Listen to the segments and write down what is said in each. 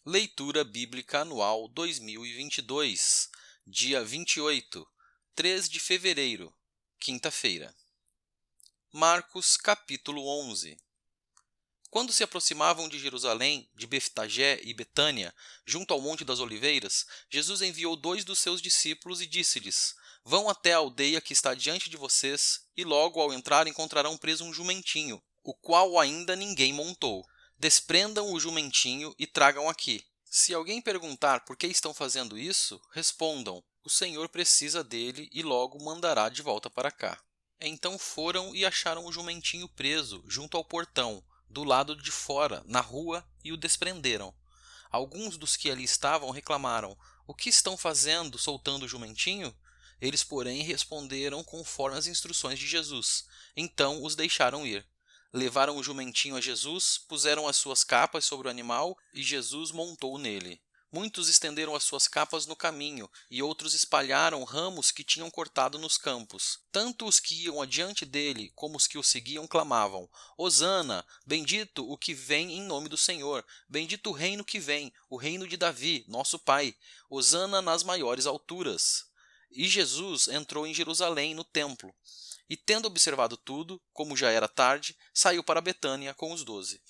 Leitura Bíblica Anual 2022, dia 28, 3 de fevereiro, quinta-feira. Marcos, capítulo 11. Quando se aproximavam de Jerusalém, de Betfagé e Betânia, junto ao Monte das Oliveiras, Jesus enviou 2 dos seus discípulos e disse-lhes: Vão até a aldeia que está diante de vocês, e logo ao entrar encontrarão preso um jumentinho, o qual ainda ninguém montou. Desprendam o jumentinho e tragam aqui. Se alguém perguntar por que estão fazendo isso, respondam: o Senhor precisa dele e logo mandará de volta para cá. Então foram e acharam o jumentinho preso junto ao portão, do lado de fora, na rua, e o desprenderam. Alguns dos que ali estavam reclamaram: O que estão fazendo, soltando o jumentinho? Eles, porém, responderam conforme as instruções de Jesus. Então os deixaram ir. Levaram o jumentinho a Jesus, puseram as suas capas sobre o animal e Jesus montou nele. Muitos estenderam as suas capas no caminho, e outros espalharam ramos que tinham cortado nos campos. Tanto os que iam adiante dele, como os que o seguiam, clamavam: Hosana, bendito o que vem em nome do Senhor, bendito o reino que vem, o reino de Davi, nosso pai. Hosana nas maiores alturas. E Jesus entrou em Jerusalém, no templo. E, tendo observado tudo, como já era tarde, saiu para Betânia com os 12.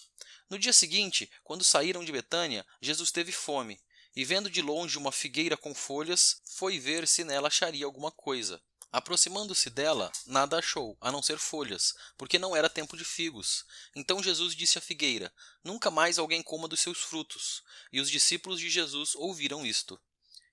No dia seguinte, quando saíram de Betânia, Jesus teve fome, e vendo de longe uma figueira com folhas, foi ver se nela acharia alguma coisa. Aproximando-se dela, nada achou, a não ser folhas, porque não era tempo de figos. Então Jesus disse à figueira: Nunca mais alguém coma dos seus frutos. E os discípulos de Jesus ouviram isto.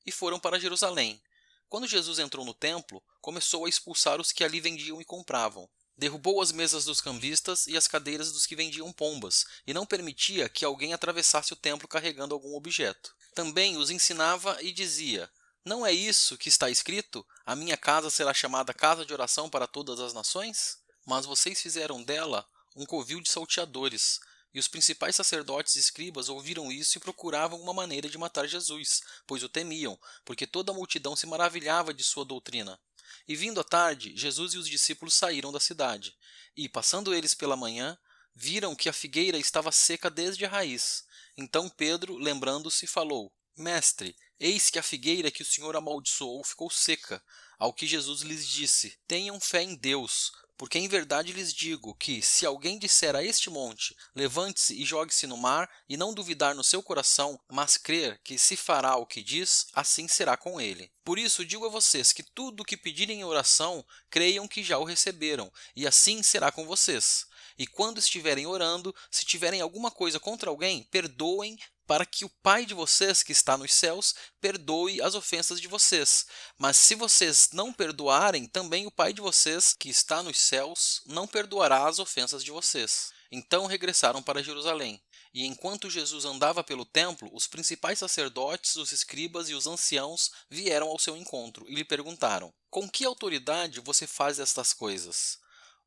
E foram para Jerusalém. Quando Jesus entrou no templo, começou a expulsar os que ali vendiam e compravam. Derrubou as mesas dos cambistas e as cadeiras dos que vendiam pombas, e não permitia que alguém atravessasse o templo carregando algum objeto. Também os ensinava e dizia: Não é isso que está escrito? A minha casa será chamada casa de oração para todas as nações? Mas vocês fizeram dela um covil de salteadores. E os principais sacerdotes e escribas ouviram isso e procuravam uma maneira de matar Jesus, pois o temiam, porque toda a multidão se maravilhava de sua doutrina. E vindo à tarde, Jesus e os discípulos saíram da cidade. E, passando eles pela manhã, viram que a figueira estava seca desde a raiz. Então Pedro, lembrando-se, falou: Mestre, eis que a figueira que o Senhor amaldiçoou ficou seca. Ao que Jesus lhes disse: Tenham fé em Deus. Porque em verdade lhes digo que, se alguém disser a este monte, levante-se e jogue-se no mar, e não duvidar no seu coração, mas crer que se fará o que diz, assim será com ele. Por isso digo a vocês que tudo o que pedirem em oração, creiam que já o receberam, e assim será com vocês. E quando estiverem orando, se tiverem alguma coisa contra alguém, perdoem, para que o Pai de vocês, que está nos céus, perdoe as ofensas de vocês. Mas se vocês não perdoarem, também o Pai de vocês, que está nos céus, não perdoará as ofensas de vocês. Então regressaram para Jerusalém. E enquanto Jesus andava pelo templo, os principais sacerdotes, os escribas e os anciãos vieram ao seu encontro e lhe perguntaram: Com que autoridade você faz estas coisas?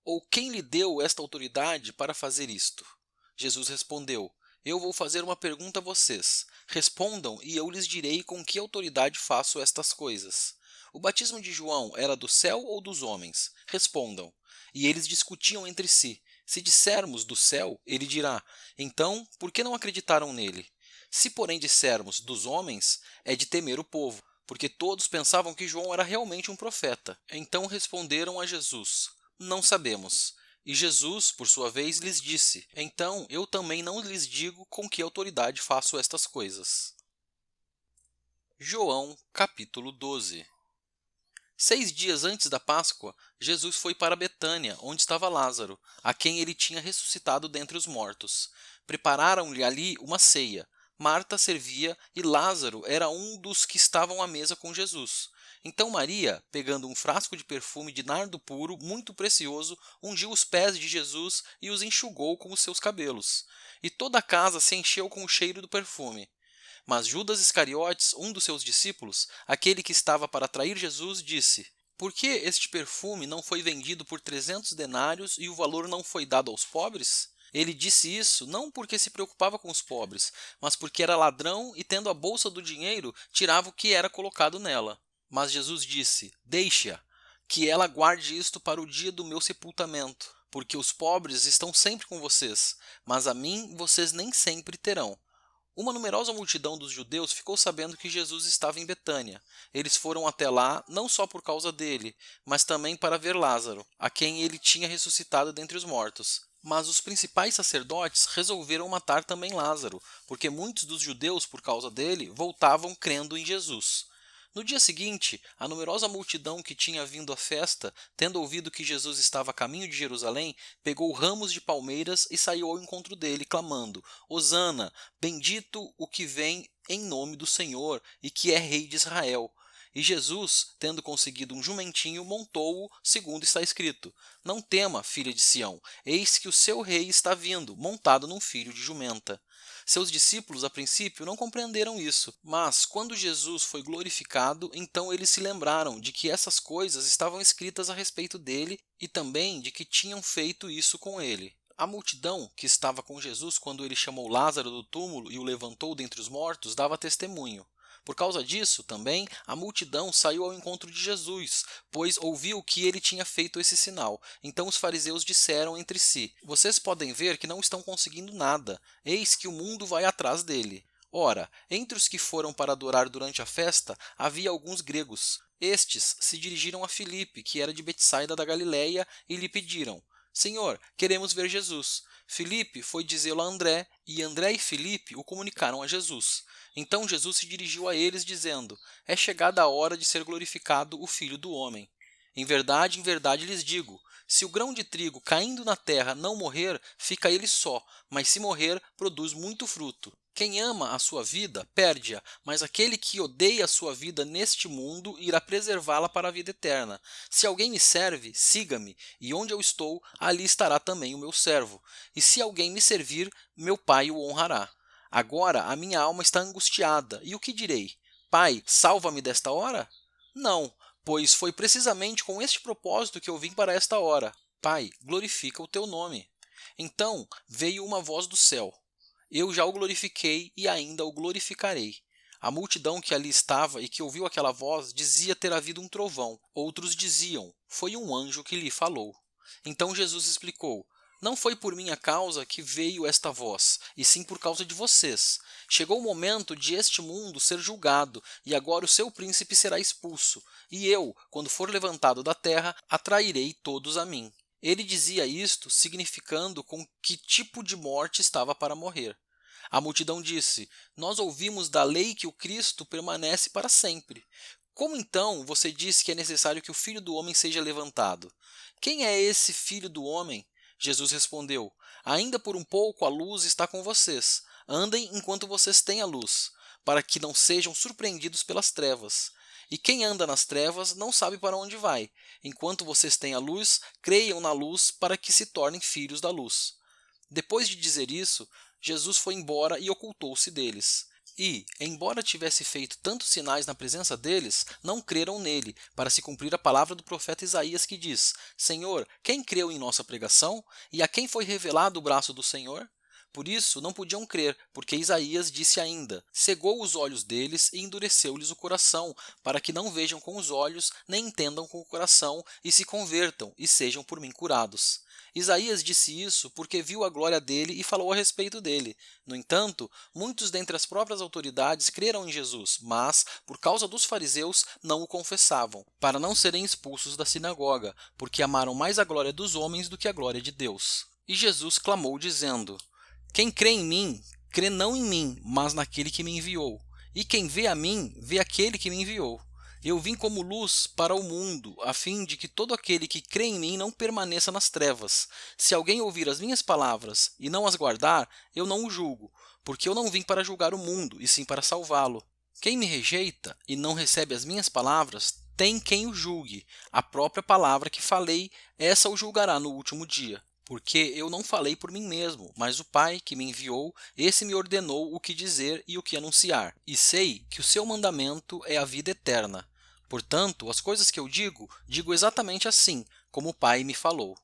Ou quem lhe deu esta autoridade para fazer isto? Jesus respondeu: Eu vou fazer uma pergunta a vocês. Respondam e eu lhes direi com que autoridade faço estas coisas. O batismo de João era do céu ou dos homens? Respondam. E eles discutiam entre si. Se dissermos do céu, ele dirá: Então, por que não acreditaram nele? Se, porém, dissermos dos homens, é de temer o povo, porque todos pensavam que João era realmente um profeta. Então responderam a Jesus: Não sabemos. E Jesus, por sua vez, lhes disse: Então eu também não lhes digo com que autoridade faço estas coisas. João, capítulo 12. 6 dias antes da Páscoa, Jesus foi para Betânia, onde estava Lázaro, a quem ele tinha ressuscitado dentre os mortos. Prepararam-lhe ali uma ceia. Marta servia e Lázaro era um dos que estavam à mesa com Jesus. Então Maria, pegando um frasco de perfume de nardo puro, muito precioso, ungiu os pés de Jesus e os enxugou com os seus cabelos. E toda a casa se encheu com o cheiro do perfume. Mas Judas Iscariotes, um dos seus discípulos, aquele que estava para trair Jesus, disse: Por que este perfume não foi vendido por 300 denários e o valor não foi dado aos pobres? Ele disse isso não porque se preocupava com os pobres, mas porque era ladrão e, tendo a bolsa do dinheiro, tirava o que era colocado nela. Mas Jesus disse: Deixe-a, que ela guarde isto para o dia do meu sepultamento, porque os pobres estão sempre com vocês, mas a mim vocês nem sempre terão. Uma numerosa multidão dos judeus ficou sabendo que Jesus estava em Betânia. Eles foram até lá não só por causa dele, mas também para ver Lázaro, a quem ele tinha ressuscitado dentre os mortos. Mas os principais sacerdotes resolveram matar também Lázaro, porque muitos dos judeus, por causa dele, voltavam crendo em Jesus. No dia seguinte, a numerosa multidão que tinha vindo à festa, tendo ouvido que Jesus estava a caminho de Jerusalém, pegou ramos de palmeiras e saiu ao encontro dele, clamando: Hosana, bendito o que vem em nome do Senhor e que é rei de Israel. E Jesus, tendo conseguido um jumentinho, montou-o, segundo está escrito: Não tema, filha de Sião, eis que o seu rei está vindo, montado num filho de jumenta. Seus discípulos, a princípio, não compreenderam isso, mas, quando Jesus foi glorificado, então eles se lembraram de que essas coisas estavam escritas a respeito dele e também de que tinham feito isso com ele. A multidão que estava com Jesus quando ele chamou Lázaro do túmulo e o levantou dentre os mortos dava testemunho. Por causa disso, também, a multidão saiu ao encontro de Jesus, pois ouviu que ele tinha feito esse sinal. Então os fariseus disseram entre si: Vocês podem ver que não estão conseguindo nada, eis que o mundo vai atrás dele. Ora, entre os que foram para adorar durante a festa, havia alguns gregos. Estes se dirigiram a Filipe, que era de Betsaida da Galileia, e lhe pediram: Senhor, queremos ver Jesus. Filipe foi dizê-lo a André, e André e Filipe o comunicaram a Jesus. Então Jesus se dirigiu a eles, dizendo: É chegada a hora de ser glorificado o Filho do Homem. Em verdade lhes digo, se o grão de trigo caindo na terra não morrer, fica ele só, mas se morrer, produz muito fruto. Quem ama a sua vida, perde-a, mas aquele que odeia a sua vida neste mundo irá preservá-la para a vida eterna. Se alguém me serve, siga-me, e onde eu estou, ali estará também o meu servo. E se alguém me servir, meu Pai o honrará. Agora a minha alma está angustiada, e o que direi? Pai, salva-me desta hora? Não, pois foi precisamente com este propósito que eu vim para esta hora. Pai, glorifica o teu nome. Então veio uma voz do céu: Eu já o glorifiquei e ainda o glorificarei. A multidão que ali estava e que ouviu aquela voz dizia ter havido um trovão. Outros diziam: Foi um anjo que lhe falou. Então Jesus explicou: Não foi por minha causa que veio esta voz, e sim por causa de vocês. Chegou o momento de este mundo ser julgado, e agora o seu príncipe será expulso. E eu, quando for levantado da terra, atrairei todos a mim. Ele dizia isto, significando com que tipo de morte estava para morrer. A multidão disse: Nós ouvimos da lei que o Cristo permanece para sempre. Como então você diz que é necessário que o Filho do Homem seja levantado? Quem é esse Filho do Homem? Jesus respondeu: Ainda por um pouco a luz está com vocês. Andem enquanto vocês têm a luz, para que não sejam surpreendidos pelas trevas. E quem anda nas trevas não sabe para onde vai. Enquanto vocês têm a luz, creiam na luz para que se tornem filhos da luz. Depois de dizer isso, Jesus foi embora e ocultou-se deles. E, embora tivesse feito tantos sinais na presença deles, não creram nele, para se cumprir a palavra do profeta Isaías que diz: Senhor, quem creu em nossa pregação? E a quem foi revelado o braço do Senhor? Por isso não podiam crer, porque Isaías disse ainda: Cegou os olhos deles e endureceu-lhes o coração, para que não vejam com os olhos, nem entendam com o coração, e se convertam, e sejam por mim curados. Isaías disse isso porque viu a glória dele e falou a respeito dele. No entanto, muitos dentre as próprias autoridades creram em Jesus, mas, por causa dos fariseus, não o confessavam, para não serem expulsos da sinagoga, porque amaram mais a glória dos homens do que a glória de Deus. E Jesus clamou, dizendo: Quem crê em mim, crê não em mim, mas naquele que me enviou. E quem vê a mim, vê aquele que me enviou. Eu vim como luz para o mundo, a fim de que todo aquele que crê em mim não permaneça nas trevas. Se alguém ouvir as minhas palavras e não as guardar, eu não o julgo, porque eu não vim para julgar o mundo, e sim para salvá-lo. Quem me rejeita e não recebe as minhas palavras, tem quem o julgue. A própria palavra que falei, essa o julgará no último dia. Porque eu não falei por mim mesmo, mas o Pai que me enviou, esse me ordenou o que dizer e o que anunciar. E sei que o seu mandamento é a vida eterna. Portanto, as coisas que eu digo, digo exatamente assim, como o Pai me falou.